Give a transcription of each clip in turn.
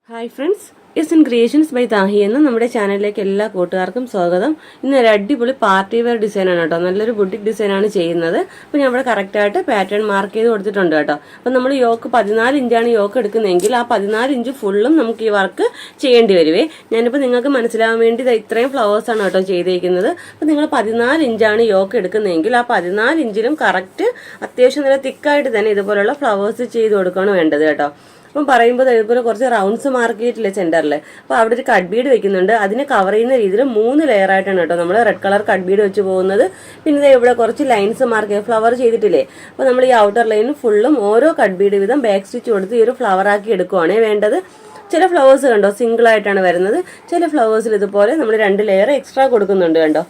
Hi friends, ഇസ് ഇൻ creations by Thahi എന്ന നമ്മുടെ ചാനലിലേക്ക് എല്ലാ കൂട്ടുകാർക്കും സ്വാഗതം. ഇന്ന് ഒരു അടിപൊളി പാർട്ടി വെയർ ഡിസൈനാണ് കേട്ടോ. നല്ലൊരു ബുട്ടിക് ഡിസൈനാണ് ചെയ്യുന്നത്. അപ്പോൾ ഞാൻ ഇവിടെ കറക്റ്റായിട്ട് പാറ്റേൺ മാർക്ക് ചെയ്ത് കൊടുത്തിട്ടുണ്ട് കേട്ടോ. അപ്പോൾ നമ്മൾ യോക്ക് 14 ഇഞ്ചാണ് യോക്ക് എടുക്കുന്നതെങ്കിൽ ആ 14 ഇഞ്ച് ഫുള്ളും നമുക്ക് ഈ വർക്ക് ചെയ്യേണ്ടി വരുവേ. ഞാനിപ്പോൾ നിങ്ങൾക്ക് മനസ്സിലാവാൻ വേണ്ടി ഇത്രയും ഫ്ലവേഴ്സാണ് കേട്ടോ ചെയ്തേക്കുന്നത്. അപ്പോൾ നിങ്ങൾ 14 ഇഞ്ചാണ് യോക്ക് എടുക്കുന്നതെങ്കിൽ ആ 14 ഇഞ്ചിലും കറക്റ്റ് അത്യാവശ്യം നല്ല തിക്കായിട്ട് തന്നെ ഇതുപോലുള്ള ഫ്ലവേഴ്സ് ചെയ്ത് കൊടുക്കുകയാണ് വേണ്ടത് കേട്ടോ. അപ്പം പറയുമ്പോൾ ഇതുപോലെ കുറച്ച് റൗണ്ട്സ് മാർക്ക് ചെയ്തിട്ടില്ലേ സെന്ററിൽ, അപ്പോൾ അവിടെ ഒരു കട്ട് ബീഡ് വെക്കുന്നുണ്ട്. അതിനെ കവർ ചെയ്യുന്ന രീതിയിൽ 3 ലെയർ ആയിട്ടാണ് കേട്ടോ നമ്മൾ റെഡ് കളർ കട്ട് ബീഡ് വെച്ച് പോകുന്നത്. പിന്നെ ഇവിടെ കുറച്ച് ലൈൻസ് മാർക്ക് ചെയ്ത് ഫ്ലവർ ചെയ്തിട്ടില്ലേ, അപ്പോൾ നമ്മൾ ഈ ഔട്ടർ ലൈനും ഫുള്ളും ഓരോ കട്ട് ബീഡ് വീതം ബാക്ക് സ്റ്റിച്ച് കൊടുത്ത് ഈ ഒരു ഫ്ലവർ ആക്കി എടുക്കുവാണേ വേണ്ടത്. ചില ഫ്ലവേഴ്സ് കണ്ടോ സിംഗിൾ ആയിട്ടാണ് വരുന്നത്, ചില ഫ്ലവേഴ്സിൽ ഇതുപോലെ നമ്മൾ 2 ലെയർ എക്സ്ട്രാ കൊടുക്കുന്നുണ്ട് കണ്ടോ.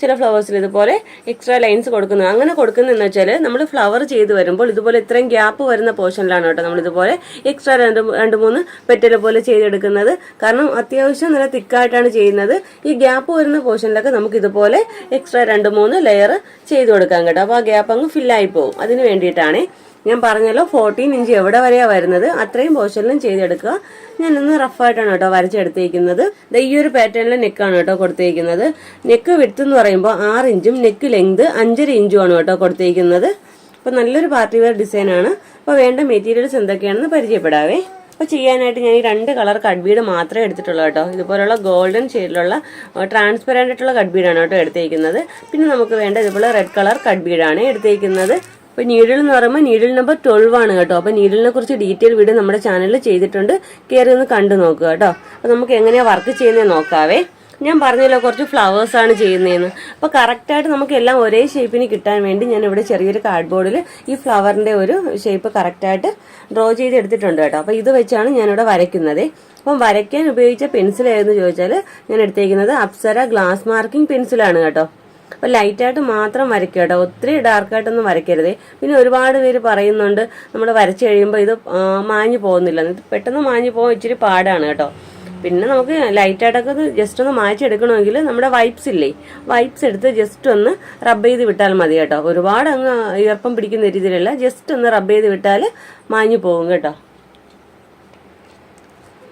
ചില ഫ്ലവേഴ്സിൽ ഇതുപോലെ എക്സ്ട്രാ ലൈൻസ് കൊടുക്കുന്നത്. അങ്ങനെ കൊടുക്കുന്നതെന്ന് വെച്ചാൽ നമ്മൾ ഫ്ലവർ ചെയ്ത് വരുമ്പോൾ ഇതുപോലെ ഇത്രയും ഗ്യാപ്പ് വരുന്ന പോർഷനിലാണ് കേട്ടോ നമ്മൾ ഇതുപോലെ എക്സ്ട്രാ 2-3 പെറ്റൽ പോലെ ചെയ്തെടുക്കുന്നത്. കാരണം അത്യാവശ്യം നല്ല തിക്കായിട്ടാണ് ചെയ്യുന്നത്. ഈ ഗ്യാപ്പ് വരുന്ന പോർഷനിലൊക്കെ നമുക്ക് ഇതുപോലെ എക്സ്ട്രാ 2-3 ലെയർ ചെയ്ത് കൊടുക്കാം കേട്ടോ. അപ്പോൾ ആ ഗ്യാപ്പ് അങ്ങ് ഫില്ലായി പോകും. അതിന് വേണ്ടിയിട്ടാണ് ഞാൻ പറഞ്ഞല്ലോ 14 ഇഞ്ച് എവിടെ വരെയാണ് വരുന്നത് അത്രയും പോർഷനിലും ചെയ്തെടുക്കുക. ഞാനൊന്ന് റഫായിട്ടാണ് കേട്ടോ വരച്ചെടുത്തേക്കുന്നത്. ഈ ഒരു പാറ്റേണിലെ നെക്കാണ് കേട്ടോ കൊടുത്തേക്കുന്നത്. നെക്ക് വിഡ്ത്ത് എന്ന് പറയുമ്പോൾ 6 ഇഞ്ചും നെക്ക് ലെങ്ത് 5.5 ഇഞ്ചുമാണ് കേട്ടോ കൊടുത്തേക്കുന്നത്. അപ്പോൾ നല്ലൊരു പാർട്ടി വെയർ ഡിസൈനാണ്. അപ്പോൾ വേണ്ട മെറ്റീരിയൽസ് എന്തൊക്കെയാണെന്ന് പരിചയപ്പെടാവേ. അപ്പോൾ ചെയ്യാനായിട്ട് ഞാൻ ഈ 2 കളർ കട്ട് ബീഡ് മാത്രമേ എടുത്തിട്ടുള്ളൂ കേട്ടോ. ഇതുപോലുള്ള ഗോൾഡൻ ഷെയ്ഡിലുള്ള ട്രാൻസ്പെറൻ്റ് ആയിട്ടുള്ള കട്ട് ബീഡാണ് കേട്ടോ എടുത്തേക്കുന്നത്. പിന്നെ നമുക്ക് വേണ്ട ഇതുപോലെ റെഡ് കളർ കട്ട് ബീഡാണ് എടുത്തേക്കുന്നത്. അപ്പോൾ നീഡിൽ എന്ന് പറയുമ്പോൾ നീഡിൽ നമ്പർ 12 ആണ് കേട്ടോ. അപ്പോൾ നീഡിലിനെ കുറിച്ച് ഡീറ്റെയിൽ വീഡിയോ നമ്മുടെ ചാനലിൽ ചെയ്തിട്ടുണ്ട്, കയറി ഒന്ന് കണ്ടു നോക്കുക കേട്ടോ. അപ്പോൾ നമുക്ക് എങ്ങനെയാണ് വർക്ക് ചെയ്യുന്നത് നോക്കാവേ. ഞാൻ പറഞ്ഞല്ലോ കുറച്ച് ഫ്ലവേഴ്സാണ് ചെയ്യുന്നതെന്ന്. അപ്പോൾ കറക്റ്റായിട്ട് നമുക്ക് എല്ലാം ഒരേ ഷേപ്പിന് കിട്ടാൻ വേണ്ടി ഞാൻ ഇവിടെ ചെറിയൊരു കാർഡ്ബോർഡിൽ ഈ ഫ്ലവറിൻ്റെ ഒരു ഷേപ്പ് കറക്റ്റായിട്ട് ഡ്രോ ചെയ്തെടുത്തിട്ടുണ്ട് കേട്ടോ. അപ്പോൾ ഇത് വെച്ചാണ് ഞാനിവിടെ വരയ്ക്കുന്നത്. അപ്പം വരയ്ക്കാൻ ഉപയോഗിച്ച പെൻസിൽ ഏതെന്ന് ചോദിച്ചാൽ ഞാൻ എടുത്തേക്കുന്നത് അപ്സര ഗ്ലാസ് മാർക്കിംഗ് പെൻസിലാണ് കേട്ടോ. അപ്പോൾ ലൈറ്റായിട്ട് മാത്രം വരയ്ക്കുക കേട്ടോ, ഒത്തിരി ഡാർക്കായിട്ടൊന്നും വരയ്ക്കരുതേ. പിന്നെ ഒരുപാട് പേര് പറയുന്നുണ്ട് നമ്മൾ വരച്ച് കഴിയുമ്പോൾ ഇത് മാഞ്ഞു പോകുന്നില്ല. പെട്ടെന്ന് മാഞ്ഞു പോകാൻ ഇച്ചിരി പാടാണ് കേട്ടോ. പിന്നെ നമുക്ക് ലൈറ്റായിട്ടൊക്കെ ജസ്റ്റ് ഒന്ന് മായ്ച്ചെടുക്കണമെങ്കിൽ നമ്മുടെ വൈപ്സ് ഇല്ലേ, വൈപ്സ് എടുത്ത് ജസ്റ്റ് ഒന്ന് റബ്ബ് ചെയ്ത് വിട്ടാൽ മതി കേട്ടോ. ഒരുപാട് അങ്ങ് ഈർപ്പം പിടിക്കുന്ന രീതിയിലല്ല, ജസ്റ്റ് ഒന്ന് റബ്ബ് ചെയ്ത് വിട്ടാൽ മാഞ്ഞു പോകും കേട്ടോ.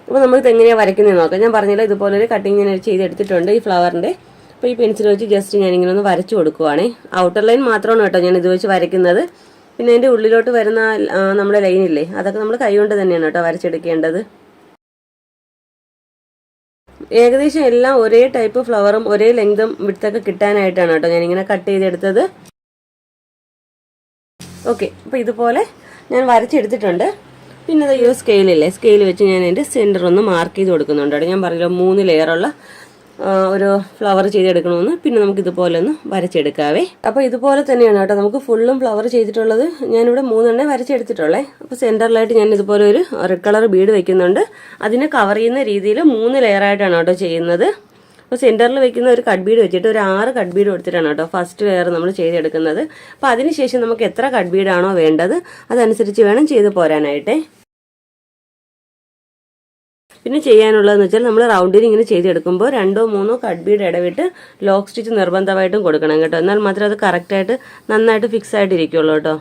അപ്പോൾ നമുക്ക് എങ്ങനെയാണ് വരയ്ക്കുന്നത് നോക്കാം. ഞാൻ പറഞ്ഞില്ല ഇതുപോലെ ഒരു കട്ടിങ് ഞാൻ ചെയ്തെടുത്തിട്ടുണ്ട് ഈ ഫ്ലവറിൻ്റെ. അപ്പോൾ ഈ പെൻസിൽ വെച്ച് ജസ്റ്റ് ഞാനിങ്ങനെ ഒന്ന് വരച്ചു കൊടുക്കുവാണേ. ഔട്ടർ ലൈൻ മാത്രമാണ് കേട്ടോ ഞാൻ ഇത് വെച്ച് വരയ്ക്കുന്നത്. പിന്നെ അതിൻ്റെ ഉള്ളിലോട്ട് വരുന്ന നമ്മുടെ ലൈനില്ലേ, അതൊക്കെ നമ്മൾ കൈകൊണ്ട് തന്നെയാണ് കേട്ടോ വരച്ചെടുക്കേണ്ടത്. ഏകദേശം എല്ലാം ഒരേ ടൈപ്പ് ഫ്ലവറും ഒരേ ലെങ്തും വിഡ്ത്തൊക്കെ കിട്ടാനായിട്ടാണ് കേട്ടോ ഞാനിങ്ങനെ കട്ട് ചെയ്തെടുത്തത്. ഓക്കെ, അപ്പോൾ ഇതുപോലെ ഞാൻ വരച്ചെടുത്തിട്ടുണ്ട്. പിന്നെ അത് ഈ സ്കെയിലില്ലേ, സ്കെയിൽ വെച്ച് ഞാൻ എൻ്റെ സെൻറ്റർ ഒന്ന് മാർക്ക് ചെയ്ത് കൊടുക്കുന്നുണ്ട് കേട്ടോ. ഞാൻ പറഞ്ഞല്ലോ 3 ലെയറുള്ള ഒരു ഫ്ലവർ ചെയ്തെടുക്കണമെന്ന്. പിന്നെ നമുക്ക് ഇതുപോലെ ഒന്ന് വരച്ചെടുക്കാവേ. അപ്പോൾ ഇതുപോലെ തന്നെയാണ് കേട്ടോ നമുക്ക് ഫുള്ളും ഫ്ലവർ ചെയ്തിട്ടുള്ളത്. ഞാനിവിടെ 3 എണ്ണേ വരച്ചെടുത്തിട്ടുള്ളേ. അപ്പോൾ സെൻറ്ററിലായിട്ട് ഞാൻ ഇതുപോലെ ഒരു റെഡ് കളർ ബീഡ് വെക്കുന്നുണ്ട്. അതിനെ കവർ ചെയ്യുന്ന രീതിയിൽ 3 ലെയറായിട്ടാണ് കേട്ടോ ചെയ്യുന്നത്. അപ്പോൾ സെൻറ്ററിൽ വെക്കുന്ന ഒരു കട്ട് ബീഡ് വെച്ചിട്ട് ഒരു 6 കട്ട് ബീഡ് കൊടുത്തിട്ടാണ് കേട്ടോ ഫസ്റ്റ് ലെയർ നമ്മൾ ചെയ്തെടുക്കുന്നത്. അപ്പോൾ അതിനുശേഷം നമുക്ക് എത്ര കട്ട് ബീഡാണോ വേണ്ടത് അതനുസരിച്ച് വേണം ചെയ്ത് പോരാനായിട്ടേ. പിന്നെ ചെയ്യാനുള്ളതെന്ന് വെച്ചാൽ നമ്മൾ റൗണ്ടിന് ഇങ്ങനെ ചെയ്തെടുക്കുമ്പോൾ 2-3 കട്ട് ബീഡ് ഇടവിട്ട് ലോക്ക് സ്റ്റിച്ച് നിർബന്ധമായിട്ടും കൊടുക്കണം കേട്ടോ. എന്നാൽ മാത്രമേ അത് കറക്റ്റായിട്ട് നന്നായിട്ട് ഫിക്സ് ആയിട്ടിരിക്കുള്ളൂ കേട്ടോ.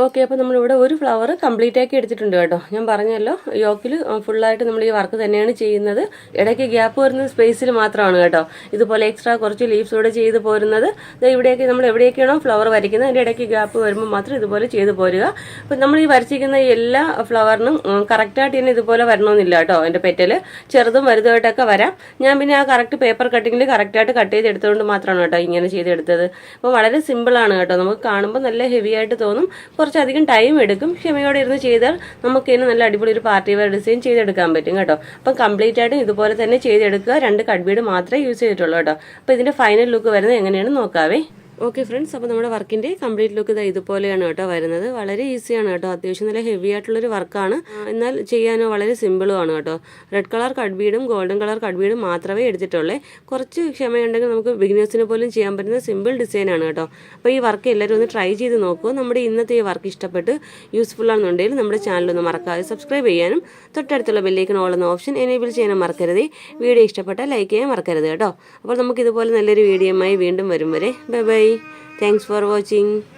ഓക്കെ, അപ്പോൾ നമ്മളിവിടെ ഒരു ഫ്ലവർ കംപ്ലീറ്റ് ആക്കി എടുത്തിട്ടുണ്ട് കേട്ടോ. ഞാൻ പറഞ്ഞല്ലോ യോക്കിൽ ഫുള്ളായിട്ട് നമ്മൾ ഈ വർക്ക് തന്നെയാണ് ചെയ്യുന്നത്. ഇടയ്ക്ക് ഗ്യാപ്പ് വരുന്ന സ്പേസിൽ മാത്രമാണ് കേട്ടോ ഇതുപോലെ എക്സ്ട്രാ കുറച്ച് ലീവ്സ് കൂടെ ചെയ്ത് പോരുന്നത്. ഇവിടെയൊക്കെ നമ്മൾ എവിടെയൊക്കെയാണോ ഫ്ലവർ വരയ്ക്കുന്നത് അതിൻ്റെ ഇടയ്ക്ക് ഗ്യാപ്പ് വരുമ്പോൾ മാത്രം ഇതുപോലെ ചെയ്ത് പോരുക. അപ്പം നമ്മൾ ഈ വരച്ചിരിക്കുന്ന എല്ലാ ഫ്ലവറിനും കറക്റ്റായിട്ട് തന്നെ ഇതുപോലെ വരണമെന്നില്ല കേട്ടോ. എൻ്റെ പെറ്റൽ ചെറുതും വലുതുമായിട്ടൊക്കെ വരാം. ഞാൻ പിന്നെ ആ കറക്റ്റ് പേപ്പർ കട്ടിങ്ങിൽ കറക്റ്റായിട്ട് കട്ട് ചെയ്തെടുത്തുകൊണ്ട് മാത്രമാണ് കേട്ടോ ഇങ്ങനെ ചെയ്തെടുത്തത്. അപ്പോൾ വളരെ സിമ്പിളാണ് കേട്ടോ. നമുക്ക് കാണുമ്പോൾ നല്ല ഹെവി ആയിട്ട് തോന്നും, കുറച്ചധികം ടൈം എടുക്കും. ക്ഷമയോടെ ഇരുന്ന് ചെയ്താൽ നമുക്ക് ഇതിന് നല്ല അടിപൊളി ഒരു പാർട്ടി വെയർ ഡിസൈൻ ചെയ്തെടുക്കാൻ പറ്റും കേട്ടോ. അപ്പം കംപ്ലീറ്റ് ആയിട്ടും ഇതുപോലെ തന്നെ ചെയ്തെടുക്കുക. 2 കട്ട് ബീഡ് മാത്രമേ യൂസ് ചെയ്തിട്ടുള്ളൂ കേട്ടോ. അപ്പോൾ ഇതിന്റെ ഫൈനൽ ലുക്ക് വരുന്നത് എങ്ങനെയാണെന്ന് നോക്കാവേ. ഓക്കെ ഫ്രണ്ട്സ്, അപ്പോൾ നമ്മുടെ വർക്കിൻ്റെ കംപ്ലീറ്റ് ലുക്ക് ഇതുപോലെയാണ് കേട്ടോ വരുന്നത്. വളരെ ഈസിയാണ് കേട്ടോ. അത്യാവശ്യം നല്ല ഹെവി ആയിട്ടുള്ളൊരു വർക്കാണ്, എന്നാൽ ചെയ്യാനോ വളരെ സിമ്പിളുമാണ് കേട്ടോ. റെഡ് കളർ കട്ട് ബീഡും ഗോൾഡൻ കളർ കട്ട് ബീഡും മാത്രമേ എടുത്തിട്ടുള്ളൂ. കുറച്ച് ക്ഷമയുണ്ടെങ്കിൽ നമുക്ക് ബിഗിനേഴ്സിന് പോലും ചെയ്യാൻ പറ്റുന്ന സിമ്പിൾ ഡിസൈനാണ് കേട്ടോ. അപ്പോൾ ഈ വർക്ക് എല്ലാവരും ഒന്ന് ട്രൈ ചെയ്ത് നോക്കുക. നമ്മുടെ ഇന്നത്തെ ഈ വർക്ക് ഇഷ്ടപ്പെട്ട് യൂസ്ഫുൾ ആണെന്നുണ്ടെങ്കിൽ നമ്മുടെ ചാനലൊന്ന് മറക്കാതെ സബ്സ്ക്രൈബ് ചെയ്യാനും തൊട്ടടുത്തുള്ള ബെല്ലൈക്കൺ ഓൾ എന്ന ഓപ്ഷൻ എനേബിൾ ചെയ്യാനും മറക്കരുത്. വീഡിയോ ഇഷ്ടപ്പെട്ടാൽ ലൈക്ക് ചെയ്യാൻ മറക്കരുത് കേട്ടോ. അപ്പോൾ നമുക്ക് ഇതുപോലെ നല്ലൊരു വീഡിയോയുമായി വീണ്ടും വരും വരെ bye bye. Thanks for watching.